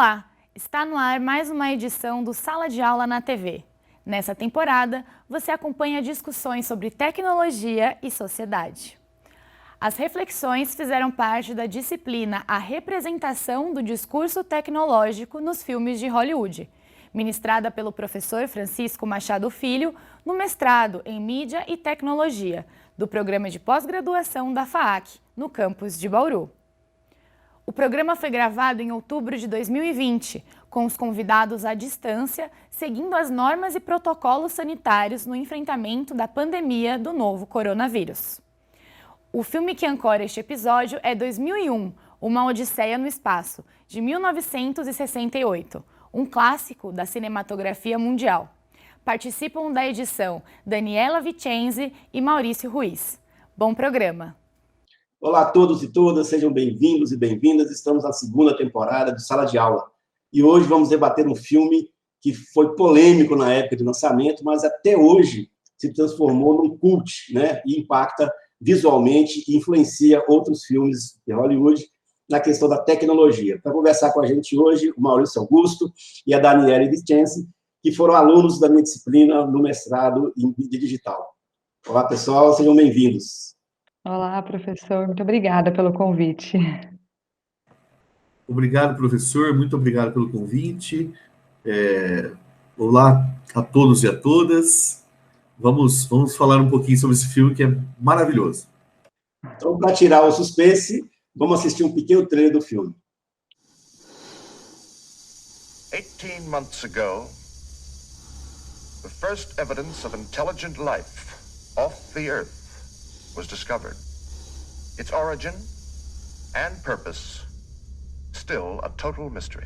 Olá, está no ar mais uma edição do Sala de Aula na TV. Nessa temporada, você acompanha discussões sobre tecnologia e sociedade. As reflexões fizeram parte da disciplina A Representação do Discurso Tecnológico nos Filmes de Hollywood, ministrada pelo professor Francisco Machado Filho no mestrado em Mídia e Tecnologia, do programa de pós-graduação da FAAC, no campus de Bauru. O programa foi gravado em outubro de 2020, com os convidados à distância, seguindo as normas e protocolos sanitários no enfrentamento da pandemia do novo coronavírus. O filme que ancora este episódio é 2001, Uma Odisseia no Espaço, de 1968, um clássico da cinematografia mundial. Participam da edição Daniela Vicenzi e Maurício Ruiz. Bom programa! Olá a todos e todas, sejam bem-vindos e bem-vindas. Estamos na segunda temporada de Sala de Aula. E hoje vamos debater um filme que foi polêmico na época de lançamento, mas até hoje se transformou num cult, né? E impacta visualmente e influencia outros filmes de Hollywood na questão da tecnologia. Para conversar com a gente hoje, o Maurício Augusto e a Daniela Vicenzi, que foram alunos da minha disciplina no mestrado em mídia digital. Olá, pessoal, sejam bem-vindos. Olá, professor. Muito obrigada pelo convite. Obrigado, professor. Muito obrigado pelo convite. Olá a todos e a todas. Vamos falar um pouquinho sobre esse filme que é maravilhoso. Então, para tirar o suspense, vamos assistir um pequeno trailer do filme. 18 months ago, the first evidence of intelligent life off the Earth was discovered. Its origin and purpose still a total mystery.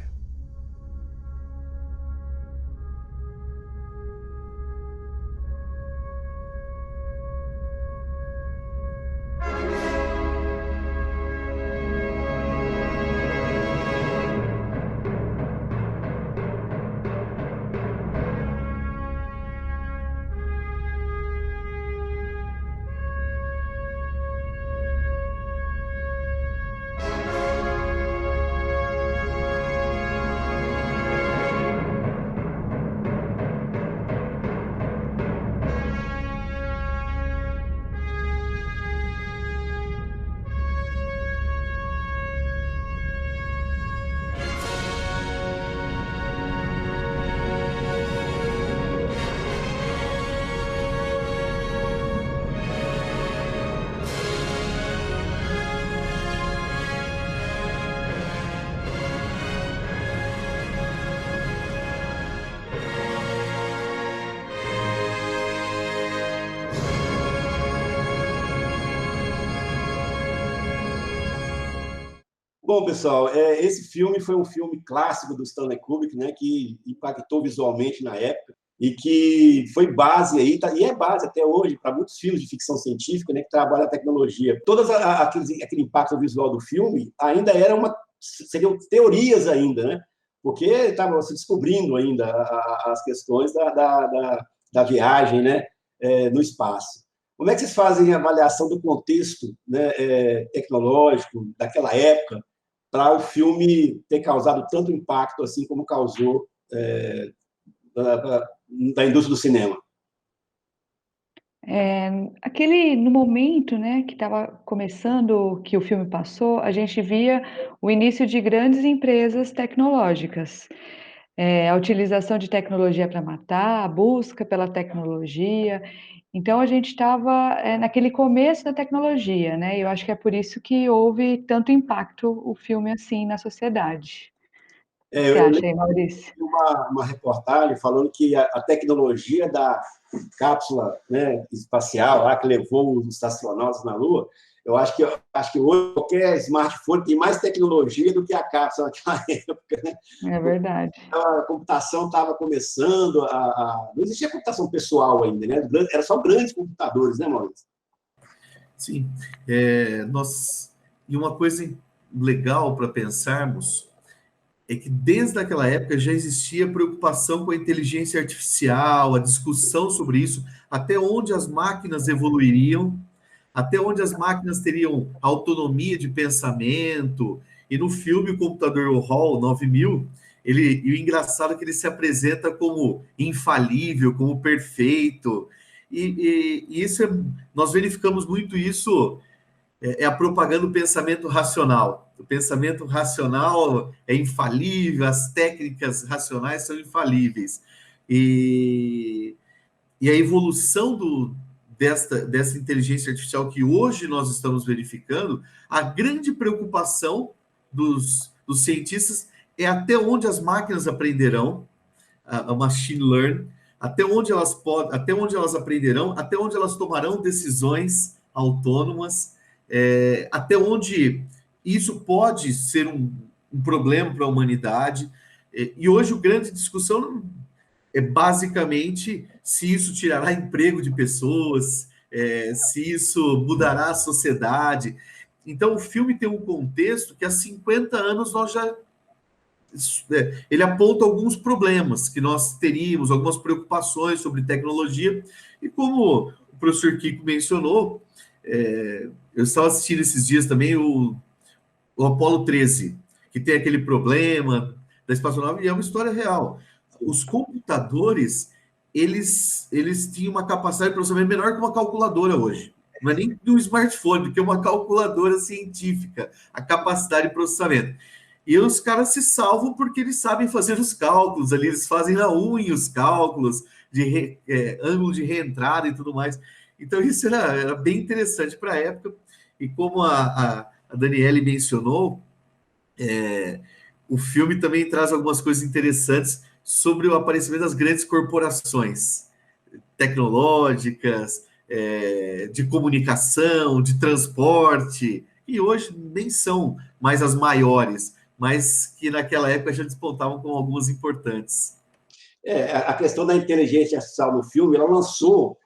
Bom, pessoal, esse filme foi um filme clássico do Stanley Kubrick, né, que impactou visualmente na época e que foi base aí, e é base até hoje para muitos filmes de ficção científica, né, que trabalham a tecnologia. Aquele impacto visual do filme ainda seriam teorias ainda, né, porque estava se descobrindo ainda as questões da viagem, né, no espaço. Como é que vocês fazem a avaliação do contexto, né, tecnológico daquela época para o filme ter causado tanto impacto assim como causou da indústria do cinema? No momento, né, que estava começando, que o filme passou, a gente via o início de grandes empresas tecnológicas. A utilização de tecnologia para matar, a busca pela tecnologia. Então, a gente estava naquele começo da tecnologia, né? Eu acho que é por isso que houve tanto impacto o filme assim na sociedade. O que você acha aí, Maurício? Uma reportagem falando que a tecnologia da cápsula, né, espacial lá, que levou os astronautas na Lua, eu acho que hoje qualquer smartphone tem mais tecnologia do que a cápsula naquela época, né? É verdade. A computação estava começando não existia computação pessoal ainda, né? Era só grandes computadores, né, Maurício? Sim. E uma coisa legal para pensarmos é que desde aquela época já existia preocupação com a inteligência artificial, a discussão sobre isso, até onde as máquinas evoluiriam, até onde as máquinas teriam autonomia de pensamento. E no filme O Computador Hall 9000, E o engraçado é que ele se apresenta como infalível, como perfeito, e isso nós verificamos muito isso, a propaganda do pensamento racional. O pensamento racional é infalível, as técnicas racionais são infalíveis. E a evolução dessa inteligência artificial que hoje nós estamos verificando, a grande preocupação dos cientistas é até onde as máquinas aprenderão, a machine learning, até onde elas aprenderão, até onde elas tomarão decisões autônomas, até onde isso pode ser um problema para a humanidade. E hoje a grande discussão é basicamente se isso tirará emprego de pessoas, se isso mudará a sociedade. Então, o filme tem um contexto que há 50 anos ele aponta alguns problemas que nós teríamos, algumas preocupações sobre tecnologia, e como o professor Kiko mencionou, eu estava assistindo esses dias também o Apollo 13, que tem aquele problema da espaçonave, e é uma história real. Os computadores, eles tinham uma capacidade de processamento menor que uma calculadora hoje. Não é nem de um smartphone, porque é uma calculadora científica, a capacidade de processamento. E os caras se salvam porque eles sabem fazer os cálculos ali, eles fazem na unha os cálculos de ângulo de reentrada e tudo mais. Então, isso era bem interessante para a época. E como a Daniele mencionou, o filme também traz algumas coisas interessantes sobre o aparecimento das grandes corporações tecnológicas, de comunicação, de transporte, que hoje nem são mais as maiores, mas que naquela época já despontavam com algumas importantes. A questão da inteligência artificial no filme, ela lançou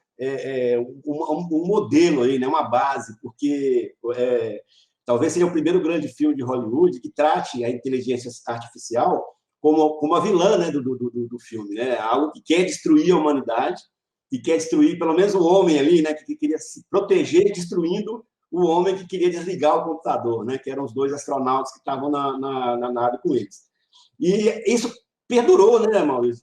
um modelo aí, né, uma base, porque talvez seja o primeiro grande filme de Hollywood que trate a inteligência artificial como a vilã, né, do filme, né? Algo que quer destruir a humanidade e quer destruir pelo menos o homem ali, né, que queria se proteger destruindo o homem que queria desligar o computador, né, que eram os dois astronautas que estavam na nave com eles. E isso perdurou, né, Maurício,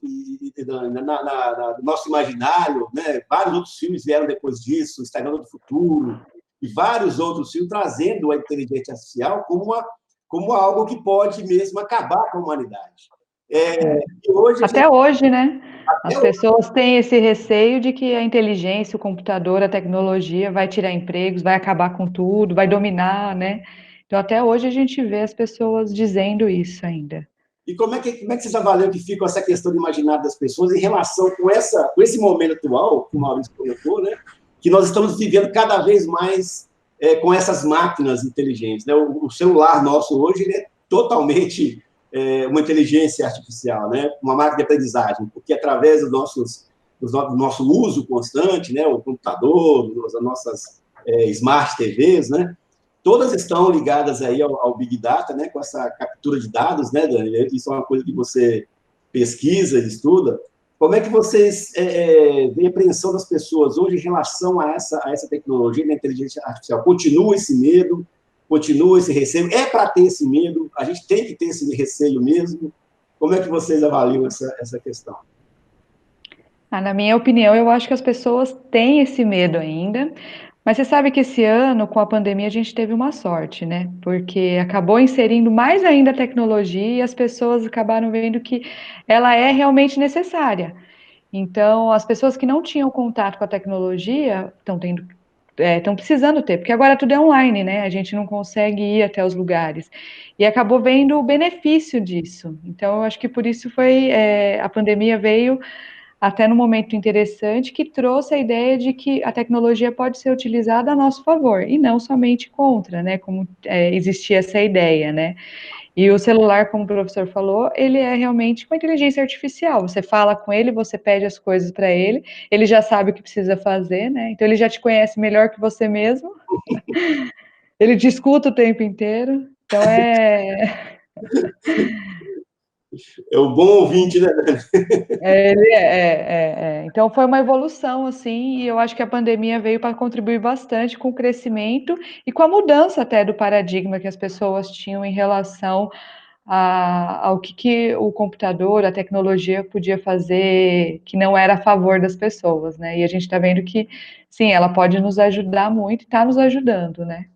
no nosso imaginário, né? Vários outros filmes vieram depois disso, Estrada do Futuro, e vários outros filmes trazendo a inteligência artificial como algo que pode mesmo acabar com a humanidade. Até hoje, né? As pessoas têm esse receio de que a inteligência, o computador, a tecnologia vai tirar empregos, vai acabar com tudo, vai dominar, né? Então, até hoje a gente vê as pessoas dizendo isso ainda. E como é que vocês avaliam que fica essa questão do imaginário das pessoas em relação com esse momento atual, que o Maurício colocou, né? Que nós estamos vivendo cada vez mais com essas máquinas inteligentes, né? O celular nosso hoje ele é totalmente uma inteligência artificial, né? Uma máquina de aprendizagem, porque através do nosso uso constante, né? O computador, as nossas smart TVs, né? Todas estão ligadas aí ao Big Data, né? Com essa captura de dados, né, Dani? Isso é uma coisa que você pesquisa, estuda. Como é que vocês veem a apreensão das pessoas hoje em relação a essa tecnologia da inteligência artificial? Continua esse medo? Continua esse receio? É para ter esse medo? A gente tem que ter esse receio mesmo? Como é que vocês avaliam essa questão? Na minha opinião, eu acho que as pessoas têm esse medo ainda, mas você sabe que esse ano, com a pandemia, a gente teve uma sorte, né? Porque acabou inserindo mais ainda a tecnologia e as pessoas acabaram vendo que ela é realmente necessária. Então, as pessoas que não tinham contato com a tecnologia estão precisando ter, porque agora tudo é online, né? A gente não consegue ir até os lugares. E acabou vendo o benefício disso. Então, eu acho que por isso a pandemia veio até no momento interessante, que trouxe a ideia de que a tecnologia pode ser utilizada a nosso favor, e não somente contra, né, como existia essa ideia, né. E o celular, como o professor falou, ele é realmente uma inteligência artificial, você fala com ele, você pede as coisas para ele já sabe o que precisa fazer, né, então ele já te conhece melhor que você mesmo, ele te escuta o tempo inteiro, então É o bom ouvinte, né? Então foi uma evolução, assim, e eu acho que a pandemia veio para contribuir bastante com o crescimento e com a mudança até do paradigma que as pessoas tinham em relação ao que o computador, a tecnologia podia fazer que não era a favor das pessoas, né? E a gente está vendo que, sim, ela pode nos ajudar muito e está nos ajudando, né?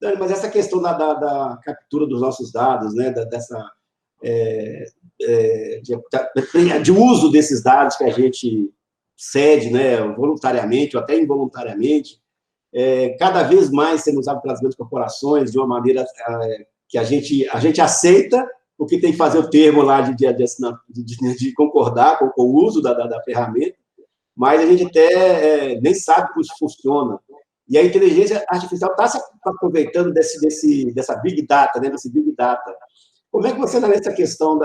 Dani, mas essa questão da captura dos nossos dados, né, dessa de uso desses dados que a gente cede, né, voluntariamente ou até involuntariamente, cada vez mais sendo usado pelas grandes corporações de uma maneira que a gente aceita, porque tem que fazer o termo lá de concordar com o uso da ferramenta, mas a gente até nem sabe como isso funciona. E a inteligência artificial está se aproveitando dessa Big Data, né, desse Big Data. Como é que você analisa essa questão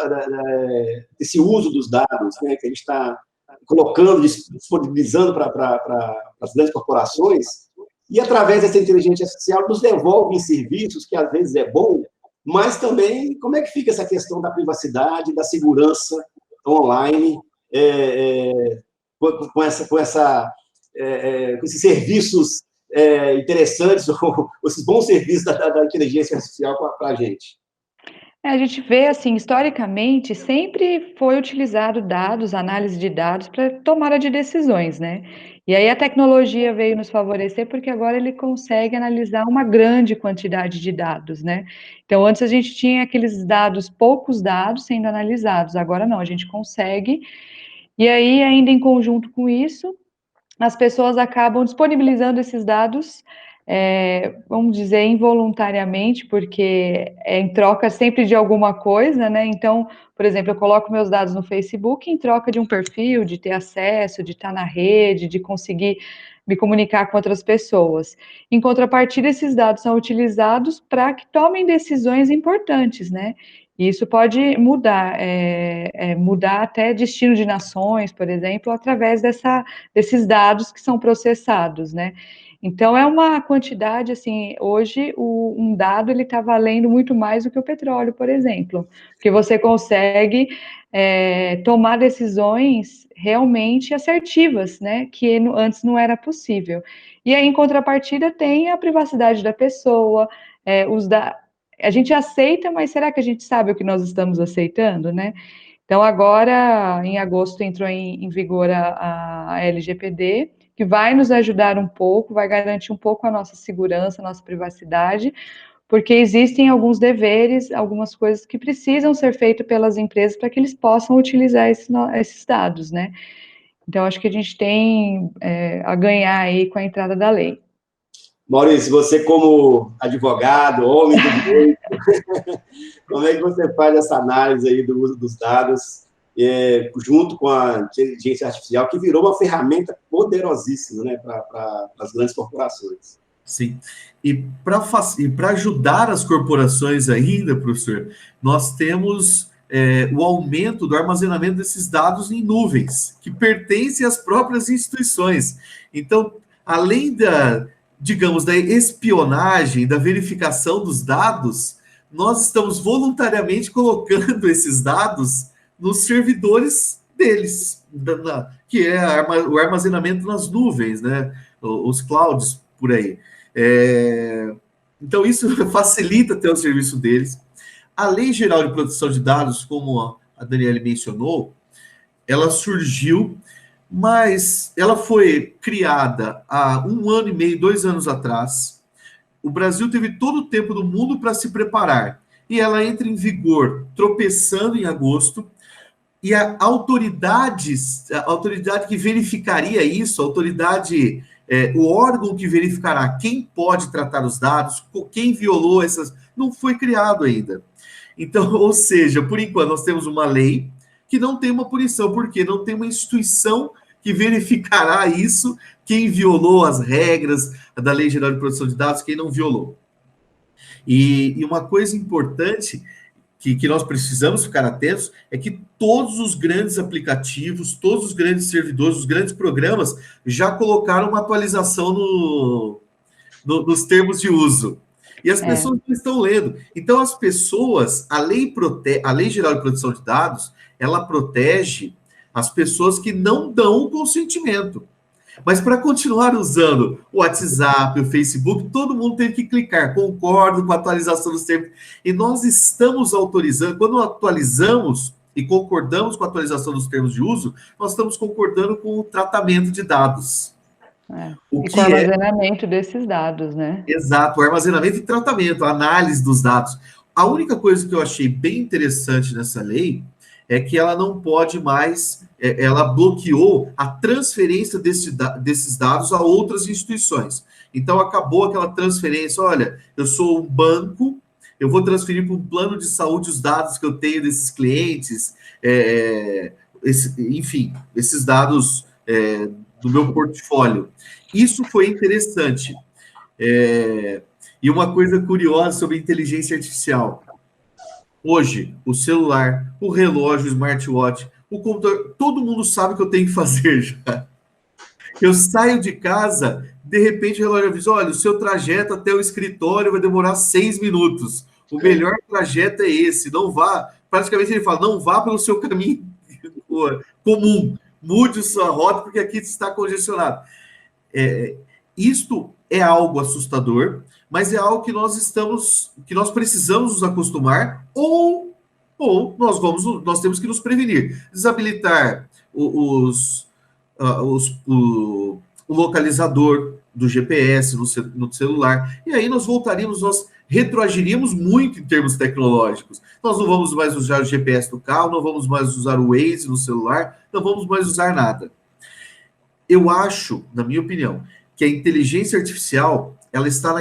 desse uso dos dados, né, que a gente está colocando, disponibilizando para as grandes corporações, e através dessa inteligência artificial nos devolve em serviços que às vezes é bom, mas também como é que fica essa questão da privacidade, da segurança online, com esses serviços interessantes, esses bons serviços da inteligência artificial para a gente? A gente vê, assim, historicamente, sempre foi utilizado dados, análise de dados, para tomada de decisões, né? E aí a tecnologia veio nos favorecer porque agora ele consegue analisar uma grande quantidade de dados, né? Então, antes a gente tinha aqueles dados, poucos dados sendo analisados, agora não, a gente consegue. E aí, ainda em conjunto com isso, as pessoas acabam disponibilizando esses dados, vamos dizer, involuntariamente, porque é em troca sempre de alguma coisa, né? Então, por exemplo, eu coloco meus dados no Facebook em troca de um perfil, de ter acesso, de estar na rede, de conseguir me comunicar com outras pessoas. Em contrapartida, esses dados são utilizados para que tomem decisões importantes, né? E isso pode mudar, mudar até destino de nações, por exemplo, através desses dados que são processados, né? Então, é uma quantidade, assim, hoje um dado, ele está valendo muito mais do que o petróleo, por exemplo, porque você consegue tomar decisões realmente assertivas, né, que antes não era possível. E aí, em contrapartida, tem a privacidade da pessoa, a gente aceita, mas será que a gente sabe o que nós estamos aceitando, né? Então, agora, em agosto, entrou em vigor a LGPD, que vai nos ajudar um pouco, vai garantir um pouco a nossa segurança, a nossa privacidade, porque existem alguns deveres, algumas coisas que precisam ser feitas pelas empresas para que eles possam utilizar esses dados, né? Então, acho que a gente tem a ganhar aí com a entrada da lei. Maurício, você como advogado, homem do direito, como é que você faz essa análise aí do uso dos dados junto com a inteligência artificial, que virou uma ferramenta poderosíssima, né, para as grandes corporações? Sim. E para ajudar as corporações ainda, professor, nós temos o aumento do armazenamento desses dados em nuvens, que pertencem às próprias instituições. Então, além digamos, da espionagem, da verificação dos dados, nós estamos voluntariamente colocando esses dados nos servidores deles, que é o armazenamento nas nuvens, né? Os clouds por aí. Então, isso facilita até o serviço deles. A Lei Geral de Proteção de Dados, como a Daniele mencionou, ela surgiu, mas ela foi criada há 1 ano e meio, 2 anos atrás. O Brasil teve todo o tempo do mundo para se preparar. E ela entra em vigor tropeçando em agosto. E a autoridade que verificaria isso, o órgão que verificará quem pode tratar os dados, quem violou não foi criado ainda. Então, ou seja, por enquanto nós temos uma lei que não tem uma punição, porque não tem uma instituição que verificará isso, quem violou as regras da Lei Geral de Proteção de Dados, quem não violou. E uma coisa importante que nós precisamos ficar atentos é que todos os grandes aplicativos, todos os grandes servidores, os grandes programas já colocaram uma atualização nos termos de uso. E as pessoas não estão lendo. Então, as pessoas, a Lei Geral de Proteção de Dados, ela protege as pessoas que não dão o consentimento. Mas para continuar usando o WhatsApp, o Facebook, todo mundo teve que clicar, concordo com a atualização dos termos. E nós estamos autorizando, quando atualizamos e concordamos com a atualização dos termos de uso, nós estamos concordando com o tratamento de dados. E com o armazenamento desses dados, né? Exato, o armazenamento e tratamento, a análise dos dados. A única coisa que eu achei bem interessante nessa lei é que ela não pode mais, ela bloqueou a transferência desses dados a outras instituições. Então, acabou aquela transferência, olha, eu sou um banco, eu vou transferir para um plano de saúde os dados que eu tenho desses clientes, enfim, esses dados do meu portfólio. Isso foi interessante. E uma coisa curiosa sobre inteligência artificial. Hoje, o celular, o relógio, o smartwatch, o computador, todo mundo sabe o que eu tenho que fazer já. Eu saio de casa, de repente o relógio avisa, olha, o seu trajeto até o escritório vai demorar 6 minutos. O melhor trajeto é esse, não vá... Praticamente ele fala, não vá pelo seu caminho comum, mude sua rota, porque aqui está congestionado. Isto é algo assustador, mas é algo que nós precisamos nos acostumar, ou nós temos que nos prevenir. Desabilitar o localizador do GPS no celular, e aí nós retroagiríamos muito em termos tecnológicos. Nós não vamos mais usar o GPS no carro, não vamos mais usar o Waze no celular, não vamos mais usar nada. Eu acho, na minha opinião, que a inteligência artificial, ela está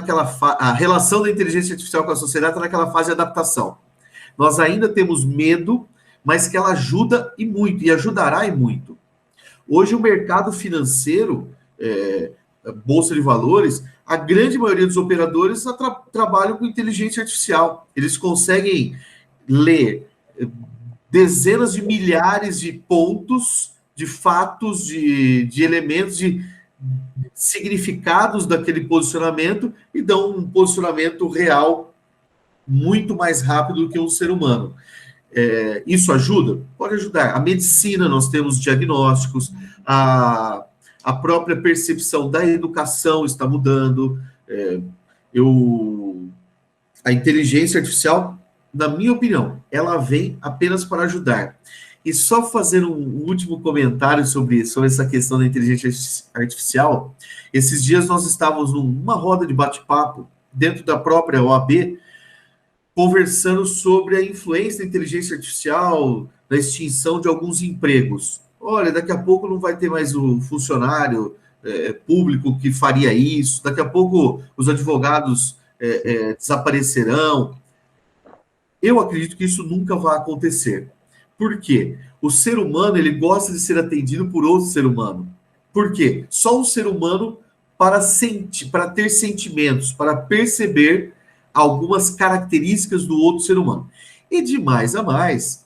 a relação da inteligência artificial com a sociedade está naquela fase de adaptação. Nós ainda temos medo, mas que ela ajuda e muito, e ajudará e muito. Hoje o mercado financeiro, bolsa de valores, a grande maioria dos operadores trabalham com inteligência artificial. Eles conseguem ler dezenas de milhares de pontos, de fatos, de elementos, de significados daquele posicionamento e dão um posicionamento real muito mais rápido do que um ser humano. Isso ajuda? Pode ajudar. A medicina, nós temos diagnósticos, a própria percepção da educação está mudando. A inteligência artificial, na minha opinião, ela vem apenas para ajudar. E só fazer um último comentário sobre essa questão da inteligência artificial. Esses dias nós estávamos numa roda de bate-papo dentro da própria OAB, conversando sobre a influência da inteligência artificial na extinção de alguns empregos. Olha, daqui a pouco não vai ter mais o funcionário público que faria isso, daqui a pouco os advogados desaparecerão. Eu acredito que isso nunca vai acontecer. Por quê? O ser humano, ele gosta de ser atendido por outro ser humano. Por quê? Só um ser humano para ter sentimentos, para perceber algumas características do outro ser humano. E de mais a mais,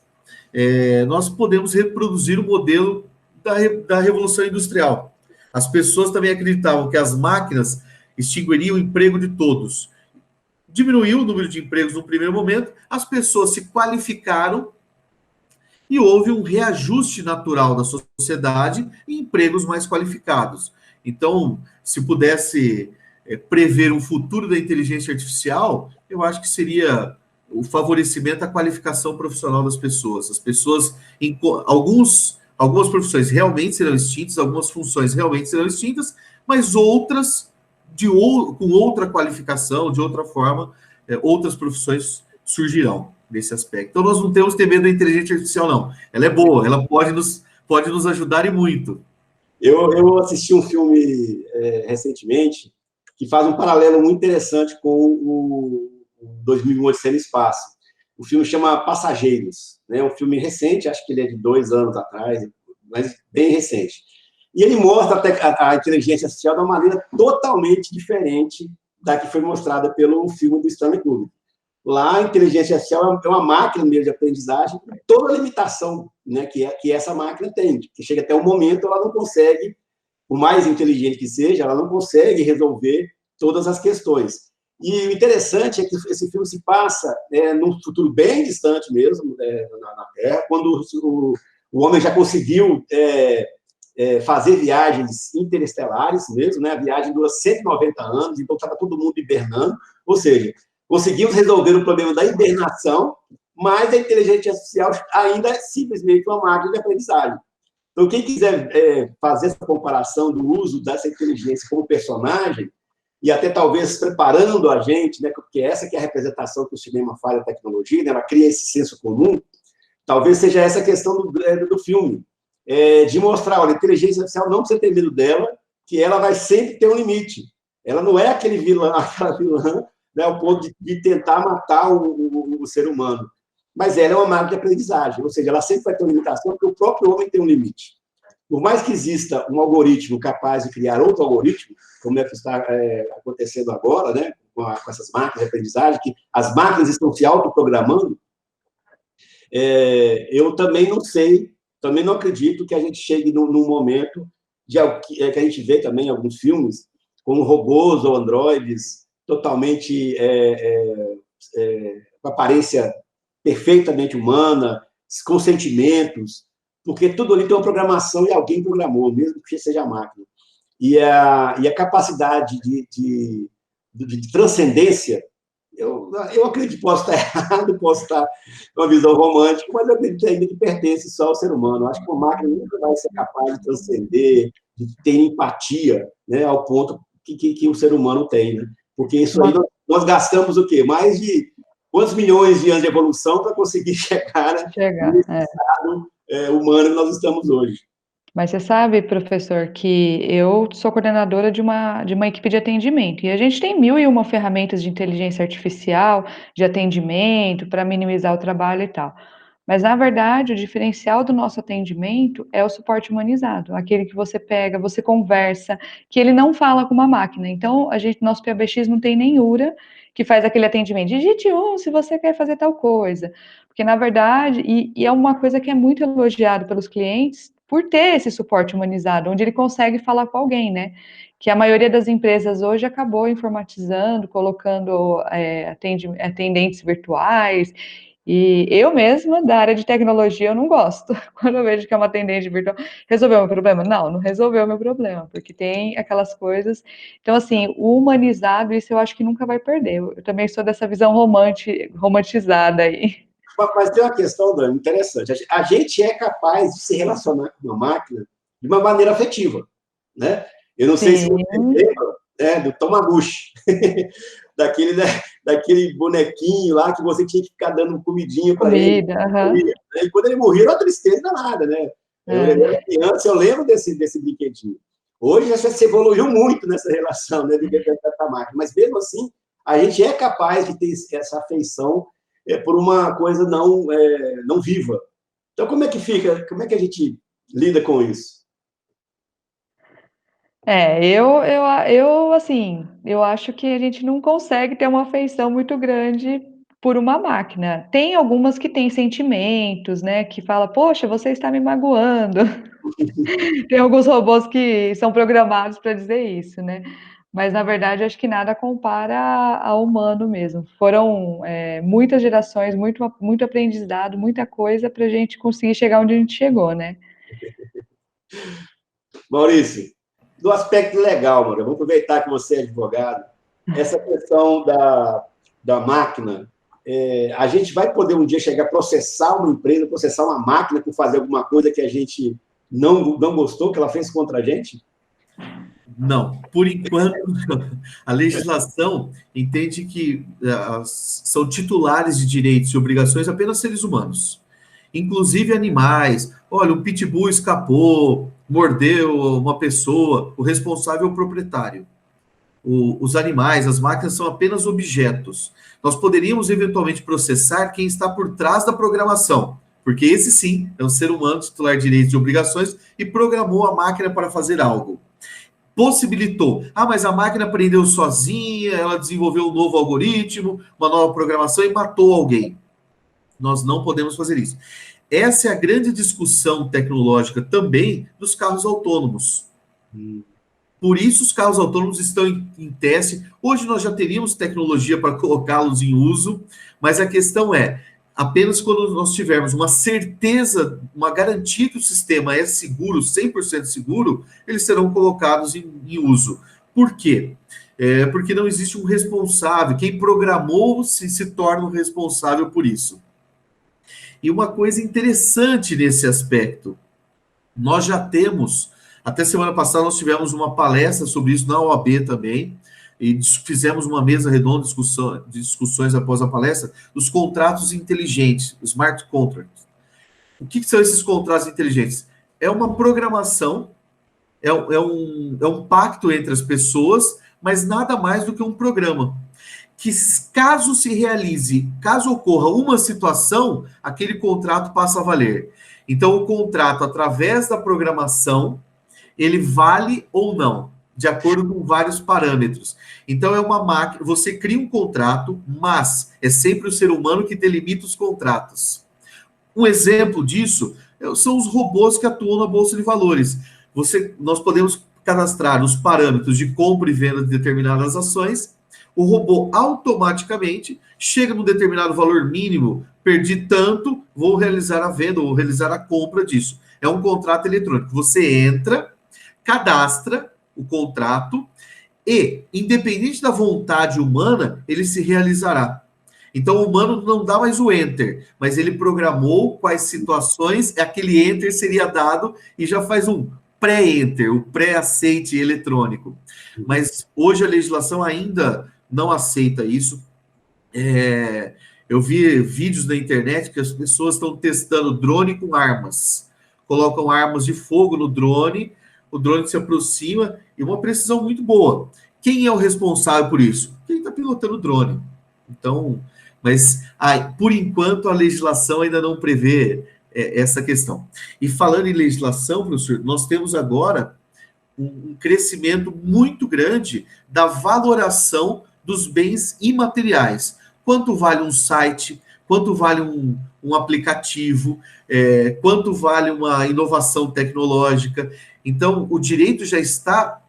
nós podemos reproduzir o modelo da Revolução Industrial. As pessoas também acreditavam que as máquinas extinguiriam o emprego de todos. Diminuiu o número de empregos no primeiro momento, as pessoas se qualificaram e houve um reajuste natural da sociedade em empregos mais qualificados. Então, se pudesse prever um futuro da inteligência artificial, eu acho que seria o favorecimento à qualificação profissional das pessoas. As pessoas, algumas profissões realmente serão extintas, algumas funções realmente serão extintas, mas outras, com outra qualificação, de outra forma, outras profissões surgirão nesse aspecto. Então, nós não temos que ter medo da inteligência artificial, não. Ela é boa, ela pode nos ajudar e muito. Eu assisti um filme recentemente que faz um paralelo muito interessante com o 2001 Odisseia no Espaço. O filme chama Passageiros, né? É um filme recente, acho que ele é de 2 anos atrás, mas bem recente. E ele mostra a inteligência artificial de uma maneira totalmente diferente da que foi mostrada pelo filme do Stanley Kubrick. Lá, a inteligência artificial é uma máquina mesmo de aprendizagem, com toda a limitação, né, que essa máquina tem, que chega até um momento, ela não consegue, por mais inteligente que seja, ela não consegue resolver todas as questões. E o interessante é que esse filme se passa num futuro bem distante mesmo, na Terra, quando o homem já conseguiu fazer viagens interestelares mesmo, né? A viagem dura 190 anos, então estava todo mundo hibernando, ou seja, conseguimos resolver o problema da hibernação, mas a inteligência artificial ainda é simplesmente uma máquina de aprendizagem. Então, quem quiser fazer essa comparação do uso dessa inteligência como personagem, e até talvez preparando a gente, né, porque essa que é a representação que o cinema faz da tecnologia, né, ela cria esse senso comum, talvez seja essa a questão do filme, de mostrar, olha, a inteligência artificial não precisa ter medo dela, que ela vai sempre ter um limite. Ela não é aquela vilã, né, ao ponto de tentar matar o ser humano. Mas ela é uma máquina de aprendizagem, ou seja, ela sempre vai ter uma limitação, porque o próprio homem tem um limite. Por mais que exista um algoritmo capaz de criar outro algoritmo, como é que está acontecendo agora, né, com essas máquinas de aprendizagem, que as máquinas estão se autoprogramando, eu também não sei, também não acredito que a gente chegue num momento que a gente vê também em alguns filmes, com robôs ou androides totalmente com aparência perfeitamente humana, com sentimentos, porque tudo ali tem uma programação e alguém programou, mesmo que seja a máquina. E a capacidade de transcendência, eu acredito que posso estar errado, posso estar com uma visão romântica, mas eu acredito ainda que pertence só ao ser humano. Eu acho que uma máquina nunca vai ser capaz de transcender, de ter empatia, né, ao ponto que o ser humano tem, né? Porque isso aí nós gastamos o quê? Mais de quantos milhões de anos de evolução para conseguir chegar nesse estado humano que nós estamos hoje. Mas você sabe, professor, que eu sou coordenadora de uma equipe de atendimento, e a gente tem 1001 ferramentas de inteligência artificial, de atendimento, para minimizar o trabalho e tal. Mas, na verdade, o diferencial do nosso atendimento é o suporte humanizado, aquele que você pega, você conversa, que ele não fala com uma máquina. Então, nosso PABX não tem nem URA, que faz aquele atendimento. Digite se você quer fazer tal coisa. Porque, na verdade, e é uma coisa que é muito elogiado pelos clientes, por ter esse suporte humanizado, onde ele consegue falar com alguém, né? Que a maioria das empresas hoje acabou informatizando, colocando atendentes virtuais, e eu mesma, da área de tecnologia, eu não gosto. Quando eu vejo que é uma atendente virtual, resolveu meu problema? Não resolveu meu problema, porque tem aquelas coisas. Então, assim, o humanizado, isso eu acho que nunca vai perder. Eu também sou dessa visão romantizada aí. Mas tem uma questão, Dani, interessante. A gente é capaz de se relacionar com uma máquina de uma maneira afetiva, né? Eu não sei se você lembra, do Tamagotchi, daquele bonequinho lá que você tinha que ficar dando comidinha para ele. E quando ele morria, era uma tristeza danada, né? Eu era criança, eu lembro desse brinquedinho. Hoje, já se evoluiu muito nessa relação, né, de a máquina, mas mesmo assim, a gente é capaz de ter essa afeição por uma coisa não viva. Então, como é que fica? Como é que a gente lida com isso? Eu acho que a gente não consegue ter uma afeição muito grande por uma máquina. Tem algumas que têm sentimentos, né? Que fala, poxa, você está me magoando. Tem alguns robôs que são programados para dizer isso, né? Mas, na verdade, acho que nada compara ao humano mesmo. Foram muitas gerações, muito aprendizado, muita coisa para a gente conseguir chegar onde a gente chegou, né? Maurício, do aspecto legal, mano, vamos aproveitar que você é advogado, essa questão da máquina, a gente vai poder um dia chegar a processar uma empresa, processar uma máquina por fazer alguma coisa que a gente não gostou, que ela fez contra a gente? Não, por enquanto, a legislação entende que são titulares de direitos e obrigações apenas seres humanos, inclusive animais. Olha, um pitbull escapou, mordeu uma pessoa, o responsável é o proprietário. Os animais, as máquinas são apenas objetos. Nós poderíamos eventualmente processar quem está por trás da programação, porque esse sim é um ser humano titular de direitos e obrigações e programou a máquina para fazer algo. Possibilitou. Mas a máquina aprendeu sozinha, ela desenvolveu um novo algoritmo, uma nova programação e matou alguém. Nós não podemos fazer isso. Essa é a grande discussão tecnológica também dos carros autônomos. Por isso os carros autônomos estão em teste. Hoje nós já teríamos tecnologia para colocá-los em uso, mas a questão é, apenas quando nós tivermos uma certeza, uma garantia que o sistema é seguro, 100% seguro, eles serão colocados em uso. Por quê? Porque não existe um responsável. Quem programou se torna o responsável por isso. E uma coisa interessante nesse aspecto, nós já temos, até semana passada nós tivemos uma palestra sobre isso na OAB também, e fizemos uma mesa redonda de discussões após a palestra, dos contratos inteligentes, smart contracts. O que são esses contratos inteligentes? É uma programação, é um pacto entre as pessoas, mas nada mais do que um programa. Que caso se realize, caso ocorra uma situação, aquele contrato passa a valer. Então, o contrato, através da programação, ele vale ou não, de acordo com vários parâmetros. Então, é uma máquina, você cria um contrato, mas é sempre o ser humano que delimita os contratos. Um exemplo disso são os robôs que atuam na Bolsa de Valores. Nós podemos cadastrar os parâmetros de compra e venda de determinadas ações, o robô automaticamente chega num determinado valor mínimo, perdi tanto, vou realizar a venda ou realizar a compra disso. É um contrato eletrônico. Você entra, cadastra o contrato e, independente da vontade humana, ele se realizará. Então, o humano não dá mais o enter, mas ele programou quais situações aquele enter seria dado e já faz um pré-enter, o pré-aceite eletrônico. Mas hoje a legislação ainda não aceita isso. Eu vi vídeos na internet que as pessoas estão testando drone com armas. Colocam armas de fogo no drone, o drone se aproxima e uma precisão muito boa. Quem é o responsável por isso? Quem está pilotando o drone. Então, mas por enquanto a legislação ainda não prevê essa questão. E falando em legislação, professor, nós temos agora um crescimento muito grande da valoração dos bens imateriais. Quanto vale um site, quanto vale um aplicativo, quanto vale uma inovação tecnológica. Então, o direito já está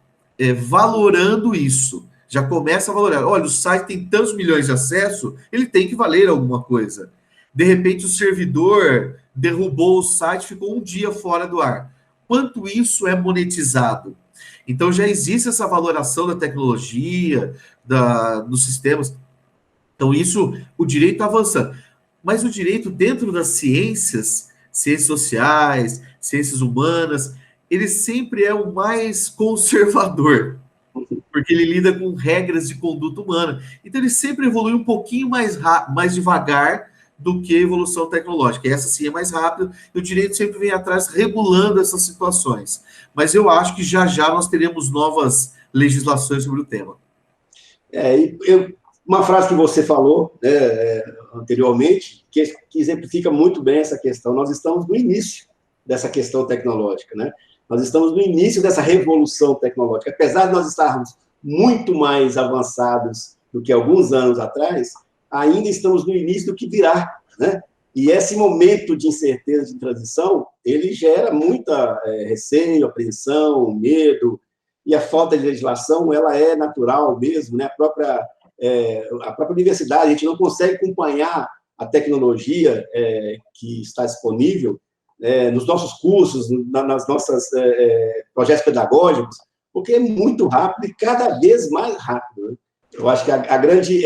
valorando isso, já começa a valorar. Olha, o site tem tantos milhões de acesso, ele tem que valer alguma coisa. De repente, o servidor derrubou o site, ficou um dia fora do ar. Quanto isso é monetizado? Então, já existe essa valoração da tecnologia, dos sistemas. Então, isso, o direito está avançando. Mas o direito dentro das ciências sociais, ciências humanas, ele sempre é o mais conservador, porque ele lida com regras de conduta humana. Então, ele sempre evolui um pouquinho mais devagar do que a evolução tecnológica. Essa sim é mais rápida, e o direito sempre vem atrás regulando essas situações. Mas eu acho que já nós teremos novas legislações sobre o tema. Uma frase que você falou anteriormente, que exemplifica muito bem essa questão. Nós estamos no início dessa questão tecnológica, né? Nós estamos no início dessa revolução tecnológica. Apesar de nós estarmos muito mais avançados do que alguns anos atrás, ainda estamos no início do que virá, né? E esse momento de incerteza, de transição, ele gera muita receio, apreensão, medo, e a falta de legislação, ela é natural mesmo, né? A própria universidade, a gente não consegue acompanhar a tecnologia que está disponível nos nossos cursos, nas nossas projetos pedagógicos, porque é muito rápido e cada vez mais rápido, né? Eu acho que a grande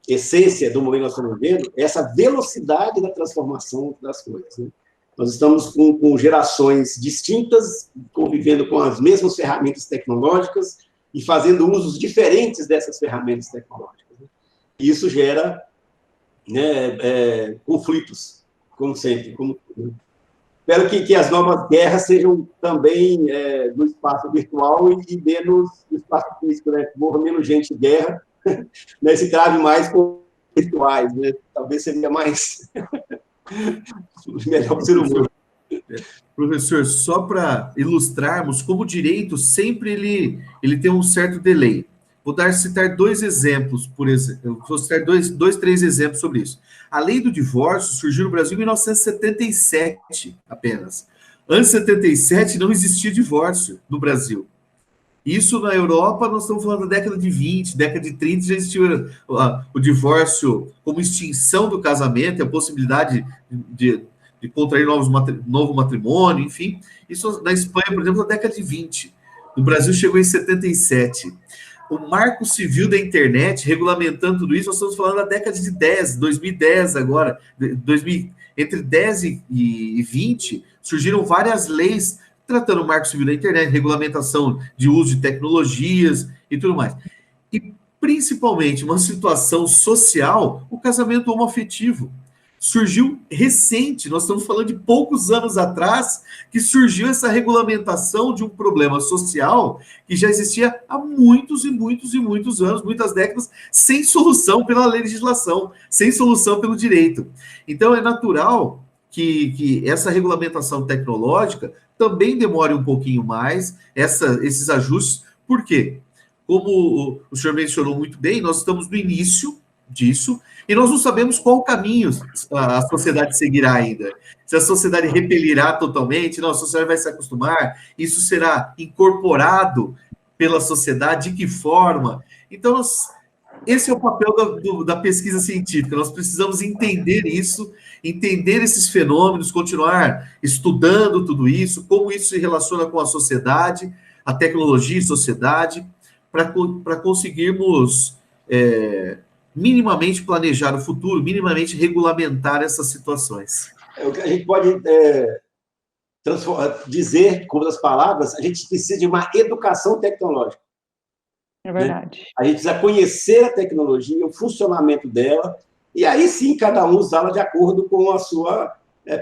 essência do momento que nós estamos vivendo é essa velocidade da transformação das coisas, né? Nós estamos com gerações distintas, convivendo com as mesmas ferramentas tecnológicas e fazendo usos diferentes dessas ferramentas tecnológicas, né? E isso gera conflitos, como sempre. Espero que as novas guerras sejam também no espaço virtual e menos no espaço físico, né? Morra menos gente em guerra, né? Se trave mais com virtuais, né? Talvez seria mais melhor para o ser humano. Professor, só para ilustrarmos como o direito sempre ele tem um certo delay. Vou citar dois exemplos, por exemplo. Vou citar três exemplos sobre isso. A lei do divórcio surgiu no Brasil em 1977 apenas. Antes de 77 não existia divórcio no Brasil. Isso na Europa, nós estamos falando da década de 20, década de 30, já existiu o divórcio como extinção do casamento, a possibilidade de contrair novo matrimônio, enfim. Isso na Espanha, por exemplo, na década de 20. No Brasil chegou em 77. O Marco Civil da Internet, regulamentando tudo isso, nós estamos falando da década de 10, 2010 agora, entre 10 e 20, surgiram várias leis tratando o Marco Civil da Internet, regulamentação de uso de tecnologias e tudo mais. E, principalmente, uma situação social, o casamento homoafetivo. Surgiu recente, nós estamos falando de poucos anos atrás, que surgiu essa regulamentação de um problema social que já existia há muitos e muitos e muitos anos, muitas décadas, sem solução pela legislação, sem solução pelo direito. Então, é natural que essa regulamentação tecnológica também demore um pouquinho mais, esses ajustes. Por quê? Como o senhor mencionou muito bem, nós estamos no início disso, e nós não sabemos qual caminho a sociedade seguirá ainda. Se a sociedade repelirá totalmente, não, a sociedade vai se acostumar, isso será incorporado pela sociedade, de que forma? Então, esse é o papel da pesquisa científica, nós precisamos entender isso, entender esses fenômenos, continuar estudando tudo isso, como isso se relaciona com a sociedade, a tecnologia e sociedade, para conseguirmos minimamente planejar o futuro, minimamente regulamentar essas situações. A gente pode dizer, com outras palavras, a gente precisa de uma educação tecnológica. É verdade. Né? A gente precisa conhecer a tecnologia, o funcionamento dela, e aí sim cada um usá-la de acordo com a sua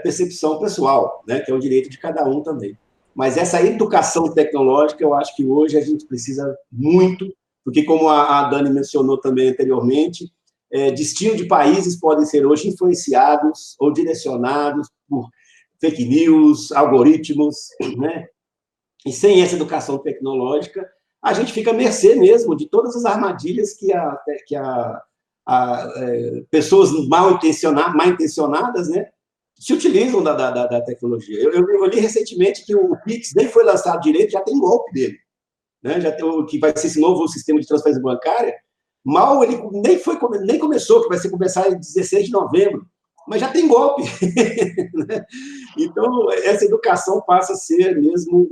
percepção pessoal, né? Que é o direito de cada um também. Mas essa educação tecnológica, eu acho que hoje a gente precisa muito, porque como a Dani mencionou também anteriormente, destino de países podem ser hoje influenciados ou direcionados por fake news, algoritmos, né? E sem essa educação tecnológica, a gente fica à mercê mesmo de todas as armadilhas que pessoas mal intencionadas, né, se utilizam da tecnologia. Eu li recentemente que o Pix nem foi lançado direito, já tem golpe dele. Né, já tem que vai ser esse novo sistema de transferência bancária. Mal ele nem começou, que vai começar em 16 de novembro, mas já tem golpe. Então, essa educação passa a ser mesmo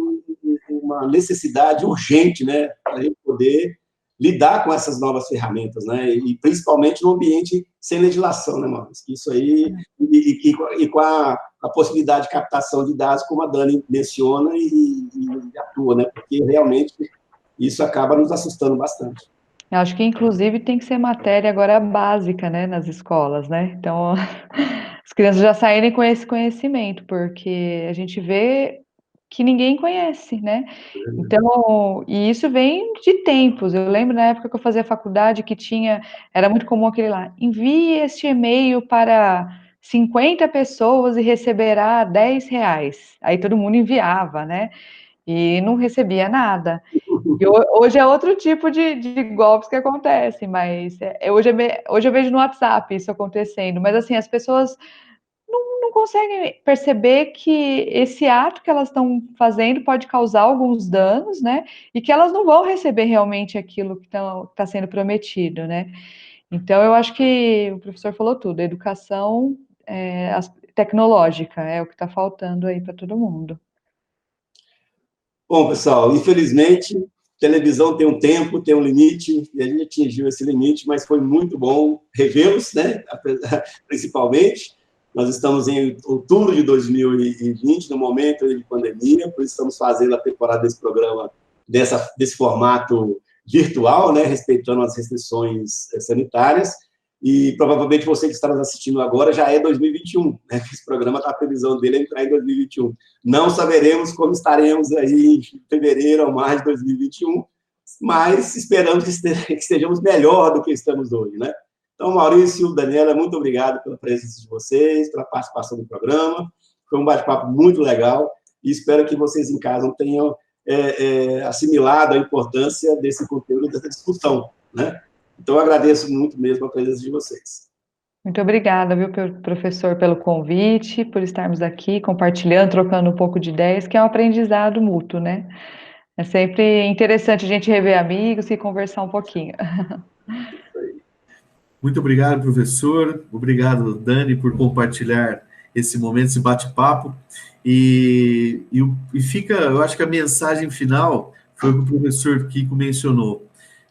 uma necessidade urgente, né, para a gente poder lidar com essas novas ferramentas, né, e principalmente no ambiente sem legislação, né, Maurício? Isso aí, e com a possibilidade de captação de dados, como a Dani menciona e atua, né, porque realmente isso acaba nos assustando bastante. Eu acho que, inclusive, tem que ser matéria agora básica, né, nas escolas, né? Então, as crianças já saírem com esse conhecimento, porque a gente vê que ninguém conhece, né? Então, e isso vem de tempos. Eu lembro na época que eu fazia faculdade que era muito comum aquele lá, envie este e-mail para 50 pessoas e receberá R$10. Aí todo mundo enviava, né? E não recebia nada. E hoje é outro tipo de golpes que acontecem, mas hoje eu vejo no WhatsApp isso acontecendo, mas assim, as pessoas não conseguem perceber que esse ato que elas estão fazendo pode causar alguns danos, né? E que elas não vão receber realmente aquilo que está sendo prometido, né? Então, eu acho que o professor falou tudo, a educação tecnológica é o que está faltando aí para todo mundo. Bom, pessoal, infelizmente, televisão tem um tempo, tem um limite, e a gente atingiu esse limite, mas foi muito bom revê-los, né? Principalmente. Nós estamos em outubro de 2020, no momento de pandemia, por isso estamos fazendo a temporada desse programa desse formato virtual, né? Respeitando as restrições sanitárias. E provavelmente você que está nos assistindo agora já é 2021, né? Esse programa está a previsão dele entrar em 2021. Não saberemos como estaremos aí em fevereiro ou março de 2021, mas esperamos que estejamos melhor do que estamos hoje, né? Então, Maurício, Daniela, muito obrigado pela presença de vocês, pela participação no programa. Foi um bate-papo muito legal e espero que vocês em casa tenham assimilado a importância desse conteúdo, dessa discussão, né? Então, eu agradeço muito mesmo a presença de vocês. Muito obrigada, viu, professor, pelo convite, por estarmos aqui compartilhando, trocando um pouco de ideias, que é um aprendizado mútuo, né? É sempre interessante a gente rever amigos e conversar um pouquinho. Muito obrigado, professor. Obrigado, Dani, por compartilhar esse momento, esse bate-papo. E fica, eu acho que a mensagem final foi o que o professor Kiko mencionou.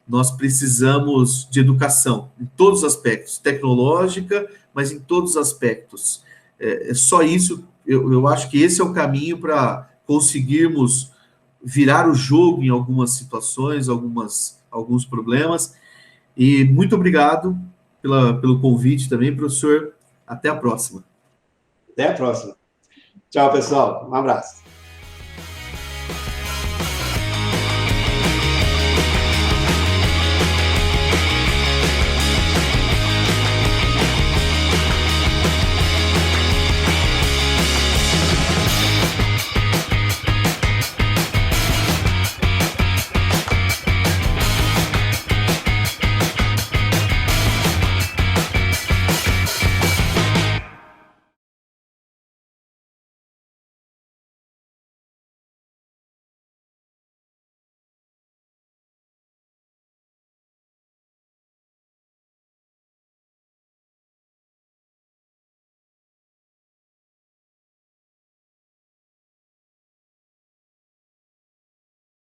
Nós precisamos de educação, em todos os aspectos, tecnológica, mas em todos os aspectos. É só isso, eu acho que esse é o caminho para conseguirmos virar o jogo em algumas situações, alguns problemas. E muito obrigado pelo convite também, professor. Até a próxima. Até a próxima. Tchau, pessoal. Um abraço.